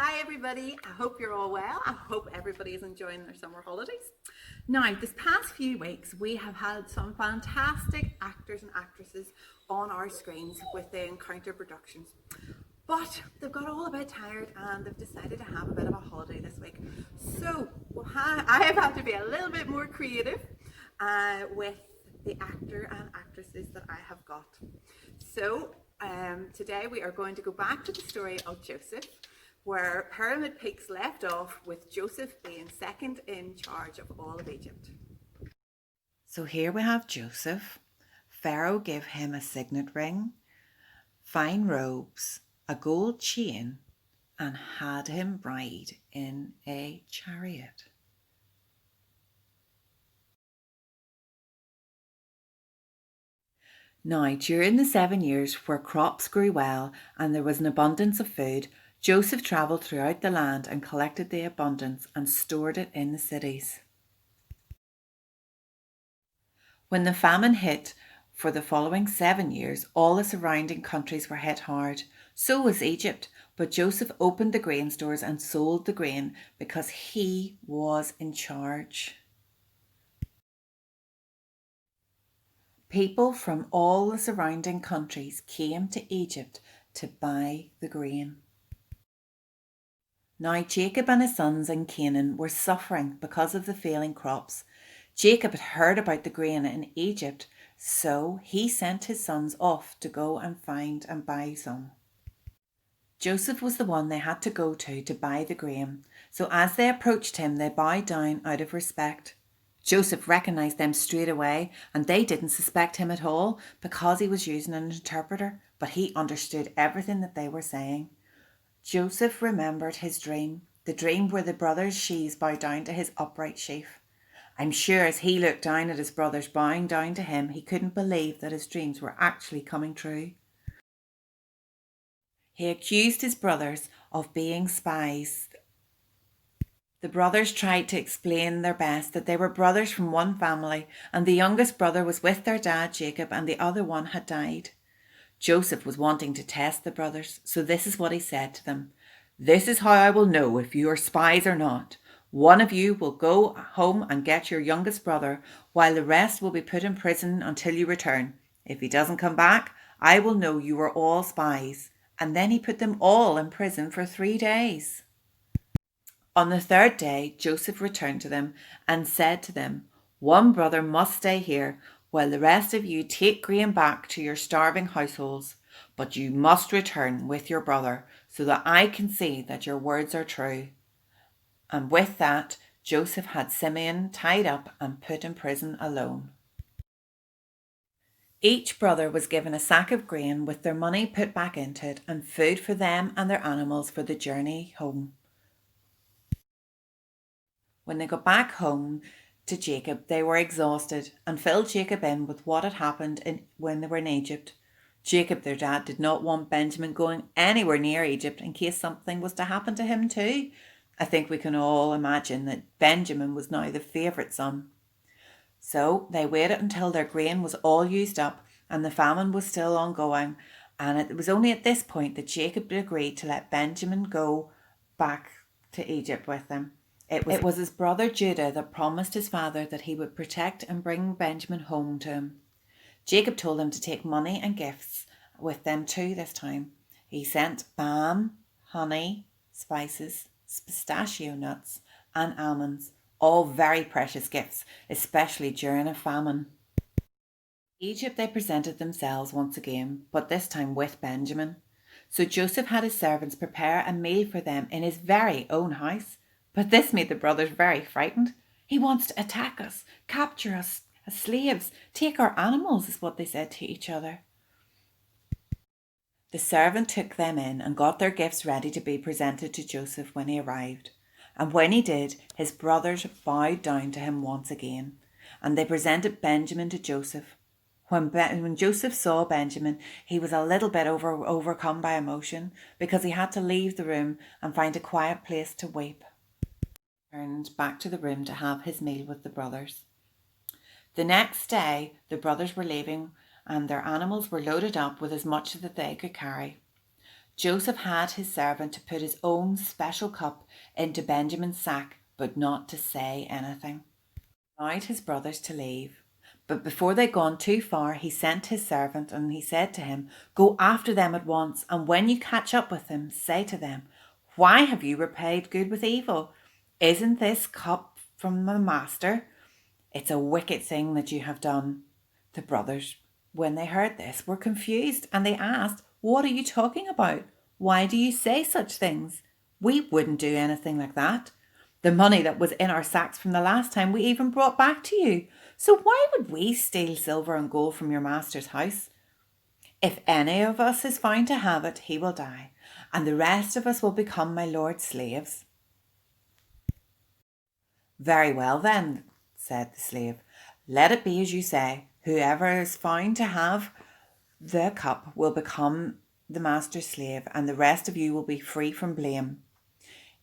Hi everybody, I hope you're all well. I hope everybody is enjoying their summer holidays. Now, this past few weeks we have had some fantastic actors and actresses on our screens with the Encounter productions. But they've got all a bit tired and they've decided to have a bit of a holiday this week. So I have had to be a little bit more creative with the actor and actresses that I have got. So today we are going to go back to the story of Joseph, where Pyramid Peaks left off with Joseph being second in charge of all of Egypt. So here we have Joseph. Pharaoh gave him a signet ring, fine robes, a gold chain, and had him ride in a chariot. Now, during the 7 years where crops grew well and there was an abundance of food, Joseph travelled throughout the land and collected the abundance and stored it in the cities. When the famine hit for the following 7 years, all the surrounding countries were hit hard. So was Egypt, but Joseph opened the grain stores and sold the grain because he was in charge. People from all the surrounding countries came to Egypt to buy the grain. Now Jacob and his sons in Canaan were suffering because of the failing crops. Jacob had heard about the grain in Egypt, so he sent his sons off to go and find and buy some. Joseph was the one they had to go to buy the grain, so as they approached him, they bowed down out of respect. Joseph recognized them straight away, and they didn't suspect him at all because he was using an interpreter, but he understood everything that they were saying. Joseph remembered his dream, the dream where the brothers' sheaves bowed down to his upright sheaf. I'm sure as he looked down at his brothers bowing down to him, he couldn't believe that his dreams were actually coming true. He accused his brothers of being spies. The brothers tried to explain their best that they were brothers from one family, and the youngest brother was with their dad Jacob and the other one had died. Joseph was wanting to test the brothers, so this is what he said to them. This is how I will know if you are spies or not. One of you will go home and get your youngest brother, while the rest will be put in prison until you return. If he doesn't come back, I will know you are all spies. And then he put them all in prison for 3 days. On the third day, Joseph returned to them and said to them, one brother must stay here, while the rest of you take grain back to your starving households. But you must return with your brother, so that I can see that your words are true. And with that, Joseph had Simeon tied up and put in prison alone. Each brother was given a sack of grain with their money put back into it and food for them and their animals for the journey home. When they got back home to Jacob, they were exhausted and filled Jacob in with what had happened when they were in Egypt. Jacob, their dad, did not want Benjamin going anywhere near Egypt in case something was to happen to him too. I think we can all imagine that Benjamin was now the favourite son. So they waited until their grain was all used up and the famine was still ongoing, and it was only at this point that Jacob agreed to let Benjamin go back to Egypt with them. It was his brother Judah that promised his father that he would protect and bring Benjamin home to him. Jacob told him to take money and gifts with them too this time. He sent balm, honey, spices, pistachio nuts, and almonds, all very precious gifts, especially during a famine. In Egypt they presented themselves once again, but this time with Benjamin. So Joseph had his servants prepare a meal for them in his very own house. But this made the brothers very frightened. He wants to attack us, capture us as slaves, take our animals, is what they said to each other. The servant took them in and got their gifts ready to be presented to Joseph when he arrived. And when he did, his brothers bowed down to him once again, and they presented Benjamin to Joseph. When Joseph saw Benjamin, he was a little bit overcome by emotion because he had to leave the room and find a quiet place to weep. Turned back to the room to have his meal with the brothers. The next day, the brothers were leaving and their animals were loaded up with as much as they could carry. Joseph had his servant to put his own special cup into Benjamin's sack, but not to say anything. He allowed his brothers to leave. But before they'd gone too far, he sent his servant and he said to him, "Go after them at once, and when you catch up with them, say to them, 'Why have you repaid good with evil? Isn't this cup from the master? It's a wicked thing that you have done.'" The brothers, when they heard this, were confused, and they asked, "What are you talking about? Why do you say such things? We wouldn't do anything like that. The money that was in our sacks from the last time we even brought back to you. So why would we steal silver and gold from your master's house? If any of us is found to have it, he will die, and the rest of us will become my lord's slaves." "Very well then," said the slave. "Let it be as you say. Whoever is found to have the cup will become the master's slave, and the rest of you will be free from blame."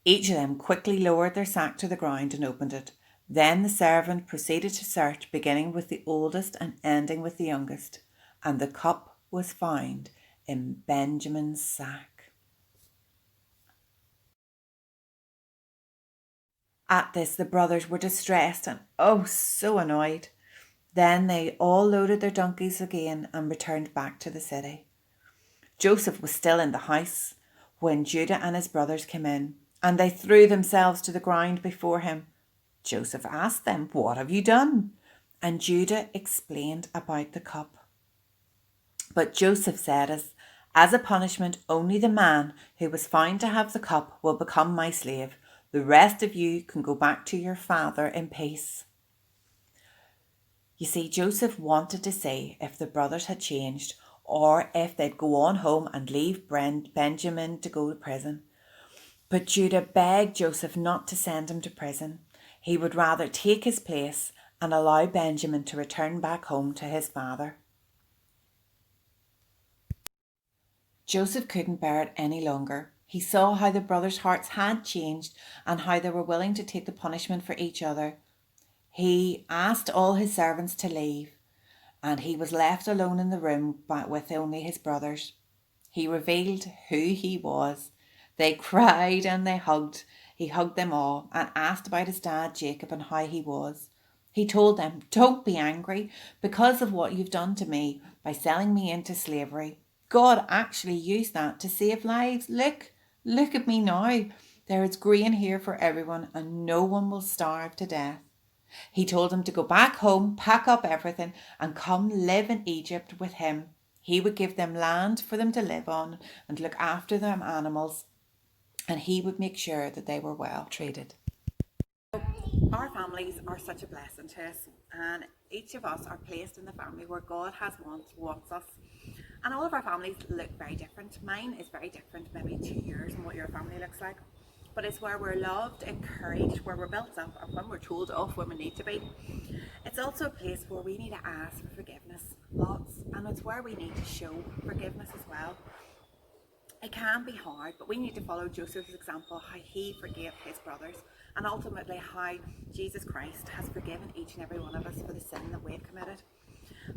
Each of them quickly lowered their sack to the ground and opened it. Then the servant proceeded to search, beginning with the oldest and ending with the youngest, and the cup was found in Benjamin's sack. At this, the brothers were distressed and so annoyed. Then they all loaded their donkeys again and returned back to the city. Joseph was still in the house when Judah and his brothers came in, and they threw themselves to the ground before him. Joseph asked them, "What have you done?" And Judah explained about the cup. But Joseph said, as a punishment, only the man who was found to have the cup will become my slave. The rest of you can go back to your father in peace. You see, Joseph wanted to see if the brothers had changed, or if they'd go on home and leave Benjamin to go to prison. But Judah begged Joseph not to send him to prison. He would rather take his place and allow Benjamin to return back home to his father. Joseph couldn't bear it any longer. He saw how the brothers' hearts had changed and how they were willing to take the punishment for each other. He asked all his servants to leave, and he was left alone in the room with only his brothers. He revealed who he was. They cried and they hugged. He hugged them all and asked about his dad, Jacob, and how he was. He told them, "Don't be angry because of what you've done to me by selling me into slavery. God actually used that to save lives. Look at me now. There is grain here for everyone and no one will starve to death." He told them to go back home, pack up everything and come live in Egypt with him. He would give them land for them to live on and look after them animals, and he would make sure that they were well treated. Our families are such a blessing to us, and each of us are placed in the family where God has wants us. And all of our families look very different. Mine is very different maybe to yours and what your family looks like. But it's where we're loved, encouraged, where we're built up, and when we're told off when we need to be. It's also a place where we need to ask for forgiveness lots, and it's where we need to show forgiveness as well. It can be hard, but we need to follow Joseph's example, how he forgave his brothers, and ultimately how Jesus Christ has forgiven each and every one of us for the sin that we've committed.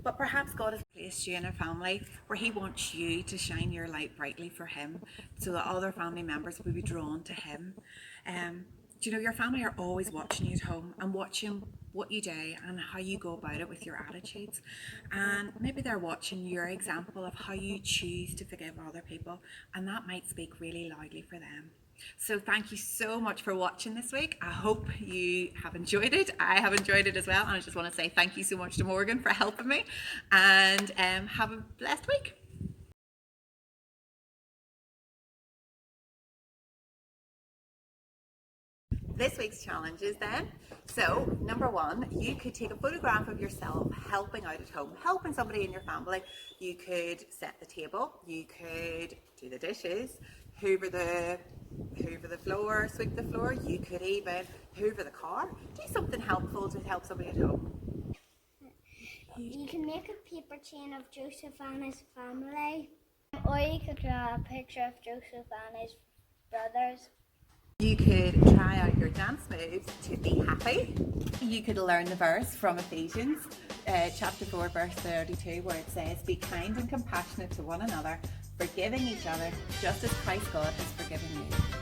But perhaps God has placed you in a family where he wants you to shine your light brightly for him so that other family members will be drawn to him. Do you know, your family are always watching you at home and watching what you do and how you go about it with your attitudes. And maybe they're watching your example of how you choose to forgive other people, and that might speak really loudly for them. So thank you so much for watching this week. I hope you have enjoyed it. I have enjoyed it as well. And I just want to say thank you so much to Morgan for helping me, and have a blessed week. This week's challenges then. So number one, you could take a photograph of yourself helping out at home, helping somebody in your family. You could set the table, you could do the dishes, hoover the floor, sweep the floor. You could even hoover the car. Do something helpful to help somebody at home. You can make a paper chain of Joseph and his family, or you could draw a picture of Joseph and his brothers. You could try out your dance moves to be happy. You could learn the verse from Ephesians chapter 4 verse 32, where it says, "Be kind and compassionate to one another, forgiving each other just as Christ God has forgiven you.